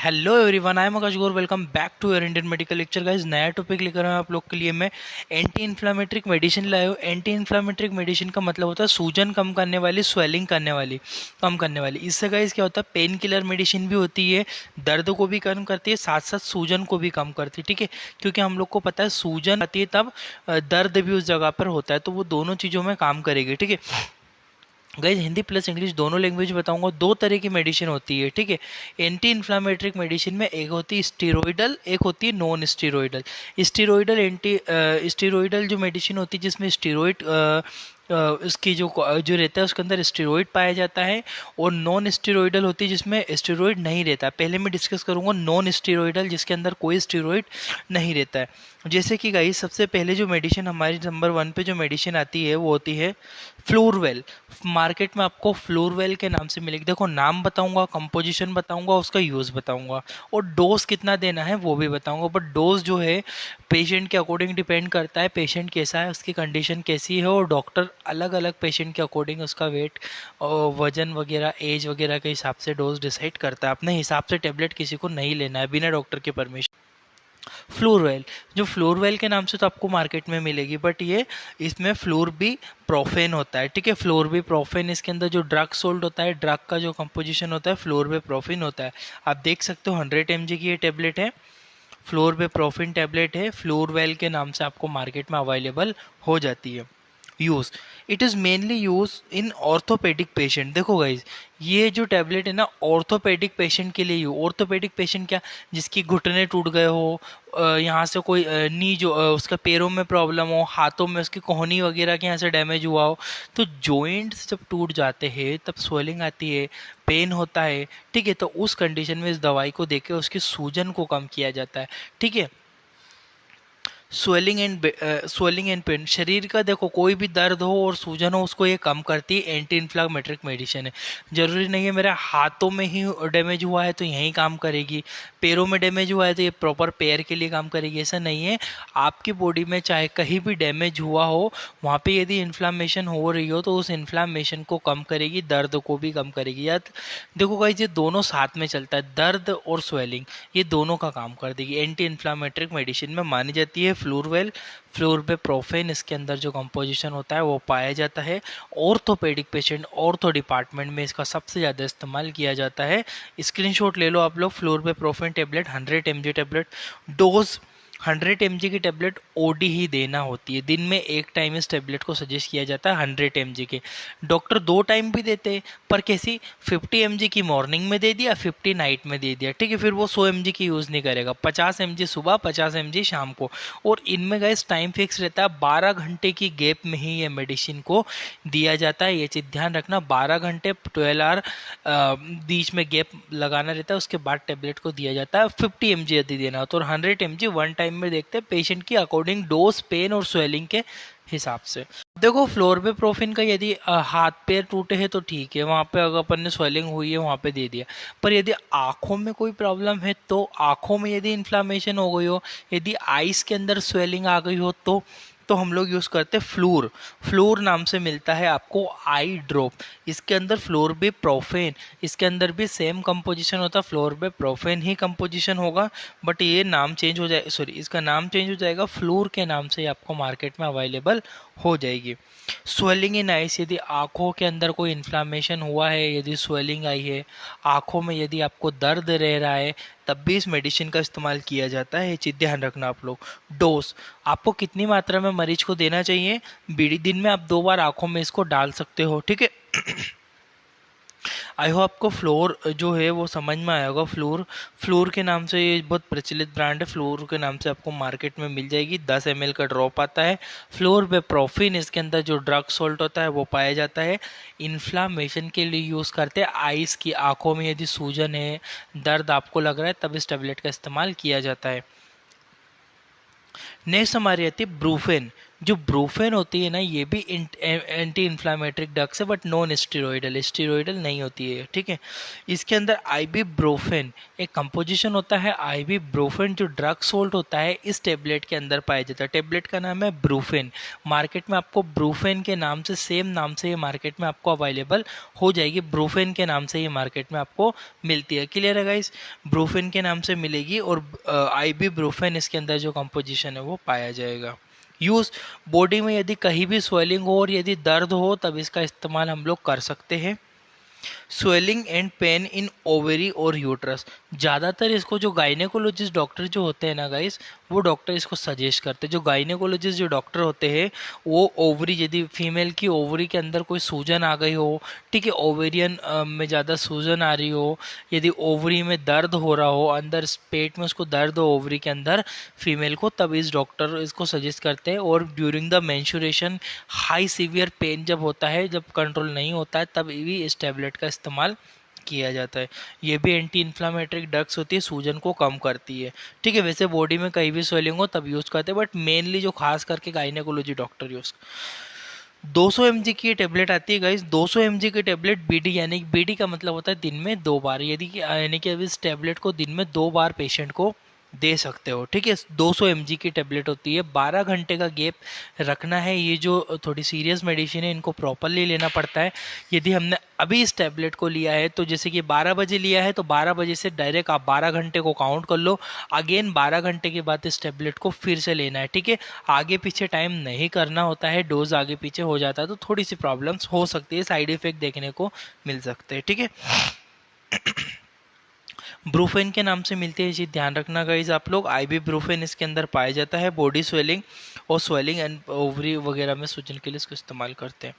Hello everyone, I am Akash Gaur. Welcome back to your Indian medical lecture guys. नया topic लेकर आया हूं आप लोग के लिए मैं। एंटी इन्फ्लामेट्रिक मेडिसिन लाया हूं। एंटी इन्फ्लामेट्रिक मेडिसिन का मतलब होता है सूजन कम करने वाली, स्वेलिंग करने वाली, कम करने वाली। इससे गाइस क्या होता है, पेन किलर मेडिसिन भी होती है, दर्द को भी कम करती है, साथ साथ सूजन को भी कम करती है। ठीक है, क्योंकि हम लोग को पता है सूजन आती है तब दर्द भी उस जगह पर होता है, तो वो दोनों चीज़ों में काम करेगी। ठीक है गाइज, हिंदी प्लस इंग्लिश दोनों लैंग्वेज बताऊंगा। दो तरह की मेडिसिन होती है। ठीक है, एंटी इन्फ्लामेट्रिक मेडिसिन में एक होती है स्टीरोइडल, एक होती है नॉन स्टीरोइडल। स्टीरोइडल स्टीरोइडल जो मेडिसिन होती है जिसमें स्टीरोइड इसकी जो रहता है उसके अंदर स्टेरॉइड पाया जाता है। और नॉन स्टेरॉइडल होती है जिसमें स्टेरॉइड नहीं रहता। पहले मैं डिस्कस करूंगा नॉन स्टेरॉइडल, जिसके अंदर कोई स्टेरॉइड नहीं रहता है। जैसे कि गाइस, सबसे पहले जो मेडिसिन हमारी नंबर 1 पे जो मेडिसिन आती है वो होती है फ्लोरवेल। मार्केट में आपको फ्लोरवेल के नाम से मिलेगी। देखो, नाम बताऊंगा, कंपोजिशन बताऊंगा, उसका यूज़ बताऊंगा और डोज कितना देना है वो भी बताऊंगा। बट डोज जो है पेशेंट के अकॉर्डिंग डिपेंड करता है, पेशेंट कैसा है, उसकी कंडीशन कैसी है, और डॉक्टर अलग अलग पेशेंट के अकॉर्डिंग उसका वेट और वजन वगैरह, एज वगैरह के हिसाब से डोज डिसाइड करता है। अपने हिसाब से टेबलेट किसी को नहीं लेना है बिना डॉक्टर के परमिशन। फ्लोरवेल, जो फ्लोरवेल के नाम से तो आपको मार्केट में मिलेगी, बट ये इसमें फ्लोर भी प्रोफेन होता है। ठीक है, फ्लोर भी प्रोफेन, इसके अंदर जो ड्रग सोल्ट होता है, ड्रग का जो कंपोजिशन होता है फ्लोर पे प्रोफिन होता है। आप देख सकते हो 100 mg की ये टेबलेट है, फ्लोर पे प्रोफिन टेबलेट है, फ्लोरवेल के नाम से आपको मार्केट में अवेलेबल हो जाती है। Use, it is mainly use in orthopaedic patient. देखो गाइज, ये जो टैबलेट है ना, ऑर्थोपेडिक पेशेंट के लिए यूज। ऑर्थोपेडिक पेशेंट क्या, जिसकी घुटने टूट गए हो, यहाँ से कोई नी जो उसका पैरों में प्रॉब्लम हो, हाथों में उसकी कोहनी वगैरह के यहाँ से डैमेज हुआ हो, तो जॉइंट्स जब टूट जाते हैं तब स्वेलिंग आती है, पेन होता है। ठीक है, तो उस कंडीशन में इस दवाई को देके उसकी सूजन को कम किया जाता है। ठीक है, स्वेलिंग एंड पेन, शरीर का देखो कोई भी दर्द हो और सूजन हो उसको ये कम करती है। एंटी इन्फ्लामेट्रिक मेडिसिन है। जरूरी नहीं है मेरे हाथों में ही डैमेज हुआ है तो यही काम करेगी, पैरों में डैमेज हुआ है तो ये प्रॉपर पैर के लिए काम करेगी, ऐसा नहीं है। आपकी बॉडी में चाहे कहीं भी डैमेज हुआ हो, वहाँ पे यदि इन्फ्लामेशन हो रही हो तो उस इन्फ्लामेशन को कम करेगी, दर्द को भी कम करेगी। या देखो गाइस, ये दोनों साथ में चलता है, दर्द और स्वेलिंग, ये दोनों का काम कर देगी। एंटी इन्फ्लामेट्रिक मेडिसिन में मानी जाती है फ्लोरवेल, फ्लोरबेप्रोफेन, इसके अंदर जो कंपोजिशन होता है वो पाया जाता है। ऑर्थोपेडिक पेशेंट, ऑर्थो डिपार्टमेंट में इसका सबसे ज़्यादा इस्तेमाल किया जाता है। स्क्रीनशॉट ले लो आप लोग, flurbiprofen tablet 100 mg tablet. Dose 100 mg की टेबलेट ओडी ही देना होती है, दिन में एक टाइम इस टेबलेट को सजेस्ट किया जाता है 100 mg के। डॉक्टर दो टाइम भी देते हैं, पर कैसी, 50 mg की मॉर्निंग में दे दिया, 50 नाइट में दे दिया। ठीक है, फिर वो 100 mg की यूज़ नहीं करेगा, 50 mg सुबह, 50 mg शाम को। और इनमें गाइस टाइम फिक्स रहता है, 12 घंटे की गैप में ही ये मेडिसिन को दिया जाता है। ये चीज़ ध्यान रखना, 12 घंटे 12 आवर बीच में गैप लगाना रहता है, उसके बाद टेबलेट को दिया जाता है। 50 mg यदि देना हो तो 100 mg वन टाइम में देखते हैं पेशेंट की अकॉर्डिंग, डोज, पेन और स्वेलिंग के हिसाब से। देखो, फ्लोरबेप्रोफिन का यदि हाथ पैर टूटे हैं तो ठीक है, वहाँ पे अगर अपन ने स्वेलिंग हुई है वहाँ पे दे दिया। पर यदि आंखों में कोई प्रॉब्लम है, तो आंखों में यदि इन्फ्लामेशन हो गई हो, यदि आइस के अंदर स्वेलिंग आ गई हो, तो हम लोग यूज़ करते हैं फ्लूर। फ्लूर नाम से मिलता है आपको आई ड्रॉप। इसके अंदर फ्लोरबेप्रोफेन, इसके अंदर भी सेम कंपोजिशन होता है, फ्लोरबेप्रोफेन ही कंपोजिशन होगा, बट ये नाम चेंज हो जाए, सॉरी, इसका नाम चेंज हो जाएगा, फ्लूर के नाम से आपको मार्केट में अवेलेबल हो जाएगी। स्वेलिंग इन आइस, यदि आंखों के अंदर कोई इन्फ्लामेशन हुआ है, यदि स्वेलिंग आई है आंखों में, यदि आपको दर्द रह रहा है, तब भी इस मेडिसिन का इस्तेमाल किया जाता है। ये चीज़ ध्यान रखना आप लोग। डोज, आपको कितनी मात्रा में मरीज को देना चाहिए, बीड़ी दिन में आप 2 बार आंखों में इसको डाल सकते हो। ठीक है, आई होप आपको फ्लोर जो है वो समझ में आया होगा। फ्लोर, फ्लोर के नाम से ये बहुत प्रचलित ब्रांड है, फ्लोर के नाम से आपको मार्केट में मिल जाएगी। 10 ml का ड्रॉप आता है। फ्लोर बेप्रोफिन, इसके अंदर जो ड्रग सोल्ट होता है वो पाया जाता है। इन्फ्लामेशन के लिए यूज़ करते हैं, आइस की, आंखों में यदि सूजन है, दर्द आपको लग रहा है, तब इस टेबलेट का इस्तेमाल किया जाता है। नेक्स्ट हमारी आती है ब्रूफेन। जो ब्रूफेन होती है ना, ये भी एंटी इन्फ्लामेटरी ड्रग्स है, बट नॉन स्टेरॉइडल, स्टेरॉइडल नहीं होती है, ठीक है। इसके अंदर आईबी ब्रोफेन एक कंपोजिशन होता है। आईबी ब्रोफेन जो ड्रग सोल्ट होता है इस टेबलेट के अंदर पाया जाता है। टेबलेट का नाम है ब्रूफेन। मार्केट में आपको ब्रूफेन के नाम से, सेम नाम से ये मार्केट में आपको अवेलेबल हो जाएगी। ब्रूफेन के नाम से ये मार्केट में आपको मिलती है। क्लियर है गाइस? ब्रूफेन के नाम से मिलेगी और आईबी ब्रूफेन इसके अंदर जो कंपोजिशन है वो पाया जाएगा। यूज़ बॉडी में यदि कहीं भी स्वेलिंग हो और यदि दर्द हो तब इसका इस्तेमाल हम लोग कर सकते हैं। Swelling and pain in ovary और यूट्रस, ज़्यादातर इसको जो गायनेकोलॉजिस्ट डॉक्टर जो होते हैं ना गाइस, वो डॉक्टर इसको सजेस्ट करते हैं। जो गायनेकोलॉजिस्ट जो डॉक्टर होते हैं वो ओवरी, यदि फीमेल की ओवरी के अंदर कोई सूजन आ गई हो, ठीक है, ओवेरियन में ज़्यादा सूजन आ रही हो, यदि ओवरी में दर्द हो रहा हो, अंदर पेट में उसको दर्द हो ओवरी के अंदर फीमेल को, तब इस डॉक्टर इसको सजेस्ट करते हैं। और during the menstruation high severe pain जब होता है, जब कंट्रोल नहीं होता है, तब भी इस टैबलेट का इस्तेमाल किया जाता है। ये भी एंटी इन्फ्लामेटरी ड्रग्स होती है, सूजन को कम करती है, ठीक है। वैसे बॉडी में कहीं भी स्वेलिंग हो तब यूज़ करते हैं, बट मेनली जो खास करके गायनेकोलॉजी डॉक्टर यूज़। 200 mg की टेबलेट आती है गाइस। 200 mg की टेबलेट बीडी, यानी बीडी का मतलब होता है दिन में 2 बार, यदि यानी कि अब इस टेबलेट को दिन में 2 बार पेशेंट को दे सकते हो, ठीक है। 200 mg की टेबलेट होती है। 12 घंटे का गैप रखना है। ये जो थोड़ी सीरियस मेडिसिन है इनको प्रॉपरली लेना पड़ता है। यदि हमने अभी इस टैबलेट को लिया है तो जैसे कि 12 बजे लिया है तो 12 बजे से डायरेक्ट आप 12 घंटे को काउंट कर लो। अगेन 12 घंटे के बाद इस टैबलेट को फिर से लेना है, ठीक है। आगे पीछे टाइम नहीं करना होता है, डोज आगे पीछे हो जाता है तो थोड़ी सी प्रॉब्लम्स हो सकती है, साइड इफेक्ट देखने को मिल सकते हैं, ठीक है। ब्रूफेन के नाम से मिलती है, ये चीज़ ध्यान रखना गाइज आप लोग। आईबी ब्रूफेन इसके अंदर पाया जाता है। बॉडी स्वेलिंग और स्वेलिंग एंड ओवरी वगैरह में सूजन के लिए इसको इस्तेमाल करते हैं।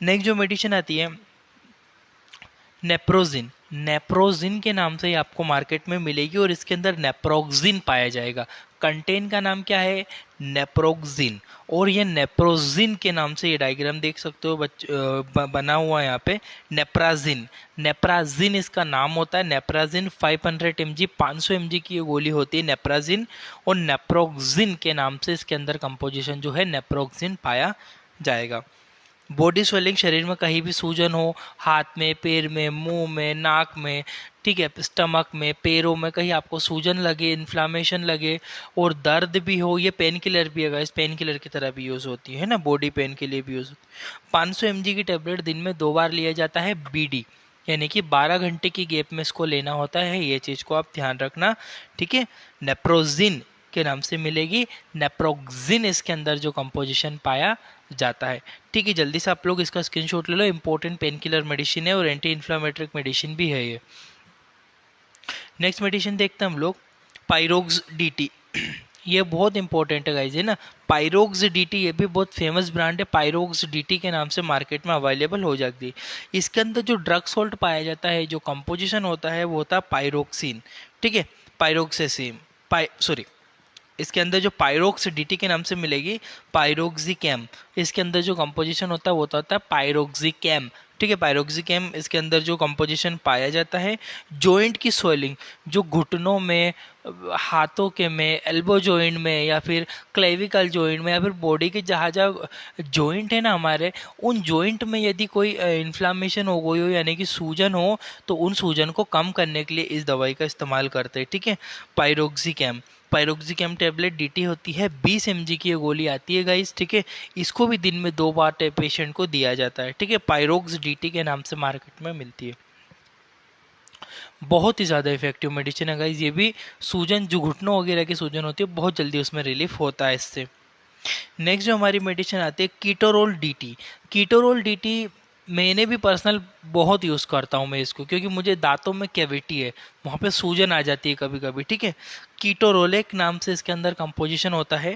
नेक्स्ट जो मेडिसिन आती है नेप्रोजिन। नेप्रोजिन के नाम से ही आपको मार्केट में मिलेगी और इसके अंदर नेप्रोक्सिन पाया जाएगा। कंटेन का नाम क्या है? नेप्रोक्सिन। और ये नेप्रोजिन के नाम से, ये डायग्राम देख सकते हो बना हुआ है यहाँ पे, नेप्राजिन। नेप्राजिन इसका नाम होता है। नेप्राजिन 500 mg, 500 mg की ये गोली होती है नेप्राजिन। और नेप्रोक्सिन के नाम से इसके अंदर कंपोजिशन जो है नेप्रोक्सिन पाया जाएगा। बॉडी स्वेलिंग, शरीर में कहीं भी सूजन हो, हाथ में, पैर में, मुंह में, नाक में, ठीक है, स्टमक में, पैरों में कहीं आपको सूजन लगे, इन्फ्लामेशन लगे और दर्द भी हो, ये पेन किलर भी है गाइस, पेन किलर की तरह भी यूज़ होती है ना, बॉडी पेन के लिए भी यूज़ होती है। 500 mg की टेबलेट दिन में 2 बार लिया जाता है। बीडी यानी कि 12 घंटे की गैप में इसको लेना होता है, ये चीज़ को आप ध्यान रखना, ठीक है। नेप्रोजिन के नाम से मिलेगी। नेप्रोक्सिन इसके अंदर जो कंपोजिशन पाया जाता है, ठीक है। जल्दी से आप लोग इसका स्क्रीनशॉट ले लो। इंपॉर्टेंट पेन किलर मेडिसिन है और एंटी इन्फ्लामेट्रिक मेडिसिन भी है ये। नेक्स्ट मेडिसिन देखते हैं हम लोग, पायरोक्स डीटी। ये बहुत इंपॉर्टेंट है गाइज, है ना। पायरोक्स डीटी, ये भी बहुत फेमस ब्रांड है। पायरोक्स डीटी के नाम से मार्केट में अवेलेबल हो जाती है। इसके अंदर जो ड्रग सोल्ट पाया जाता है, जो कंपोजिशन होता है वो होता है पायरोक्सिन, ठीक है। पायरोक्सेसिम, सॉरी, इसके अंदर जो पायरोक्स डीटी के नाम से मिलेगी, पायरोक्सिकैम। इसके अंदर जो कंपोजिशन होता है वो होता है पायरोक्सिकैम, ठीक है। पायरोक्सिकैम इसके अंदर जो कंपोजिशन पाया जाता है। जॉइंट की स्वेलिंग, जो घुटनों में, हाथों के में, एल्बो जॉइंट में या फिर क्लेविकल जॉइंट में या फिर बॉडी के जहाँ जहाँ जॉइंट है ना हमारे, उन जॉइंट में यदि कोई इन्फ्लामेशन हो गई हो यानी कि सूजन हो, तो उन सूजन को कम करने के लिए इस दवाई का इस्तेमाल करते हैं, ठीक है। पायरोक्सिकैम। पायरोक्सिकैम टेबलेट डीटी होती है, 20 mg की ये गोली आती है गाइस, ठीक है। इसको भी दिन में 2 बार पेशेंट को दिया जाता है, ठीक है। पायरोक्स डीटी के नाम से मार्केट में मिलती है। बहुत ही ज़्यादा इफेक्टिव मेडिसिन है गाइस ये भी। सूजन, जो घुटनों वगैरह की सूजन होती है, बहुत जल्दी उसमें रिलीफ होता है इससे। नेक्स्ट जो हमारी मेडिसिन आती है कीटोरोल डीटी। कीटोरोल डीटी मैंने भी पर्सनल बहुत यूज़ करता हूँ मैं इसको, क्योंकि मुझे दांतों में कैविटी है, वहाँ पे सूजन आ जाती है कभी कभी, ठीक है। कीटोरोलेक नाम से इसके अंदर कंपोजिशन होता है।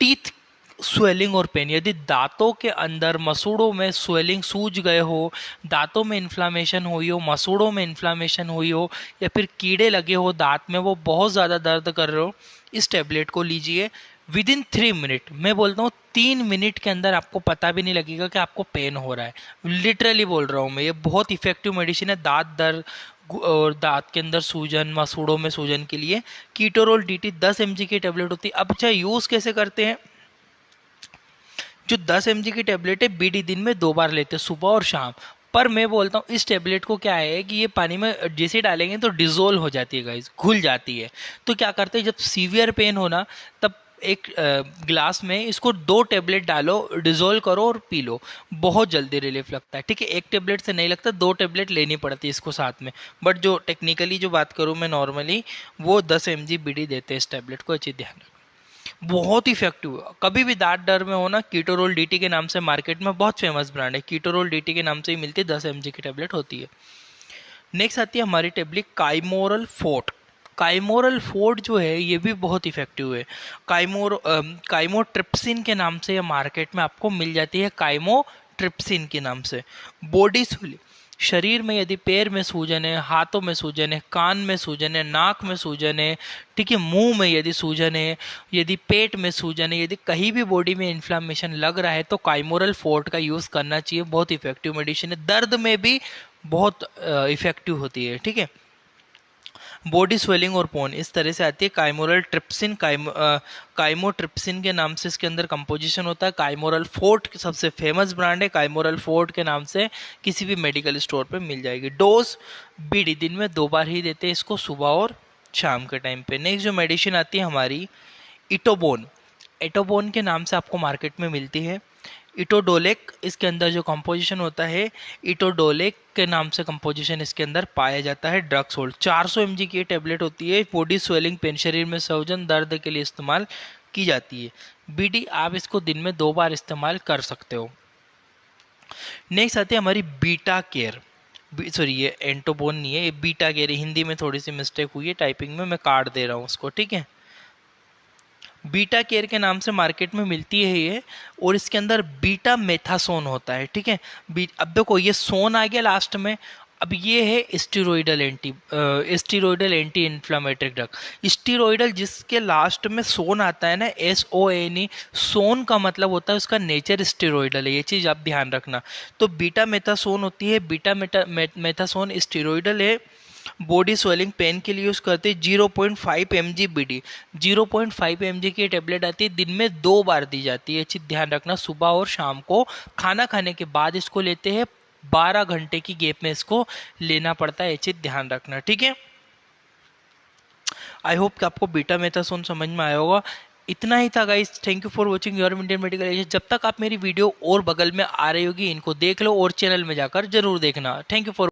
टीथ स्वेलिंग और पेन, यदि दांतों के अंदर मसूड़ों में स्वेलिंग, सूज गए हो, दांतों में इन्फ्लामेशन हुई हो, मसूड़ों में इन्फ्लामेशन हुई हो या फिर कीड़े लगे हो दांत में, वो बहुत ज़्यादा दर्द कर रहे हो, इस टेबलेट को लीजिए। विद इन 3 मिनट, मैं बोलता हूँ 3 मिनट के अंदर आपको पता भी नहीं लगेगा कि आपको पेन हो रहा है। लिटरली बोल रहा हूँ मैं, ये बहुत इफेक्टिव मेडिसिन है दांत दर्द और दांत के अंदर सूजन, मसूड़ों में सूजन के लिए। कीटोरोल डीटी 10 mg की टेबलेट होती है। अब अच्छा यूज़ कैसे करते हैं, जो 10 mg की टेबलेट है बीडी दिन में 2 बार लेते हैं, सुबह और शाम। पर मैं बोलता हूँ इस टेबलेट को क्या है कि ये पानी में जैसे डालेंगे तो डिजोल्व हो जाती है गाइस, घुल जाती है। तो क्या करते हैं, जब सीवियर पेन हो ना तब एक ग्लास में इसको 2 टेबलेट डालो, डिजोल्व करो और पी लो, बहुत जल्दी रिलीफ लगता है। ठीक है, एक टेबलेट से नहीं लगता, 2 टेबलेट लेनी पड़ती है इसको साथ में। बट जो टेक्निकली जो बात करूँ मैं नॉर्मली, वो 10 mg बीडी देते हैं इस टेबलेट को, अच्छी ध्यान रखना। बहुत इफेक्टिव है। कभी भी दांत दर्द में हो ना, कीटोरोल डीटी के नाम से मार्केट में बहुत फेमस ब्रांड है, कीटोरोल डीटी के नाम से ही मिलती है, 10 mg की टेबलेट होती है। नेक्स्ट आती है हमारी tablet Chymoral fort. Chymoral fort जो है ये भी बहुत इफेक्टिव है। काइमोट्रिप्सिन के नाम से ये मार्केट में आपको मिल जाती है, काइमोट्रिप्सिन के नाम से। बॉडी शरीर में यदि पैर में सूजन है, हाथों में सूजन है, कान में सूजन है, नाक में सूजन है, ठीक है, मुंह में यदि सूजन है, यदि पेट में सूजन है, यदि कहीं भी बॉडी में इन्फ्लामेशन लग रहा है तो काइमोरल फोर्ट का यूज़ करना चाहिए। बहुत इफेक्टिव मेडिसिन है, दर्द में भी बहुत इफेक्टिव होती है। ठीक है, बॉडी स्वेलिंग और पोन इस तरह से आती है। काइमोरल ट्रिप्सिन, काइमोट्रिप्सिन के नाम से इसके अंदर कंपोजिशन होता है। काइमोरल फोर्ट सबसे फेमस ब्रांड है, काइमोरल फोर्ट के नाम से किसी भी मेडिकल स्टोर पे मिल जाएगी। डोज बीडी दिन में 2 बार ही देते हैं इसको, सुबह और शाम के टाइम पे। नेक्स्ट जो मेडिसिन आती है हमारी इटोबोन, एटोबोन के नाम से आपको मार्केट में मिलती है। इटोडोलेक इसके अंदर जो कंपोजिशन होता है, इटोडोलेक के नाम से कंपोजिशन इसके अंदर पाया जाता है। ड्रग सोल्ट 400 mg की टेबलेट होती है। बॉडी स्वेलिंग, पेन, शरीर में सूजन, दर्द के लिए इस्तेमाल की जाती है। बीडी आप इसको दिन में 2 बार इस्तेमाल कर सकते हो। नेक्स्ट आती है हमारी बीटा केयर, सॉरी ये एंटोबोन नहीं है, ये बीटा केयर, हिंदी में थोड़ी सी मिस्टेक हुई है टाइपिंग में, मैं काट दे रहा हूँ उसको। ठीक है, बीटा केयर के नाम से मार्केट में मिलती है ये, और इसके अंदर बीटा मेथासोन होता है। ठीक है, अब देखो ये सोन आ गया लास्ट में। अब ये है steroidal anti inflammatory drug. Steroidal जिसके लास्ट में सोन आता है ना, SONE, सोन का मतलब होता है उसका नेचर स्टीरोइडल है, ये चीज़ आप ध्यान रखना। तो बीटा मेथासोन होती है, बीटा मेथासोन स्टीरोइडल है। बॉडी स्वेलिंग, पेन के लिए यूज़ करते हैं। 0.5 mg बीडी, 0.5 mg की टेबलेट आती है, दिन में 2 बार दी जाती है, चीज ध्यान रखना, सुबह और शाम को। खाना खाने के बाद इसको लेते हैं, 12 घंटे की गैप में इसको लेना पड़ता है, ये चीज ध्यान रखना। ठीक है, आई होप कि आपको बीटा मेथासोन समझ में आया होगा। इतना ही था guys, thank you for watching your Indian medical education. जब तक आप मेरी वीडियो और बगल में आ रही होगी इनको देख लो, और चैनल में जाकर जरूर देखना। Thank you for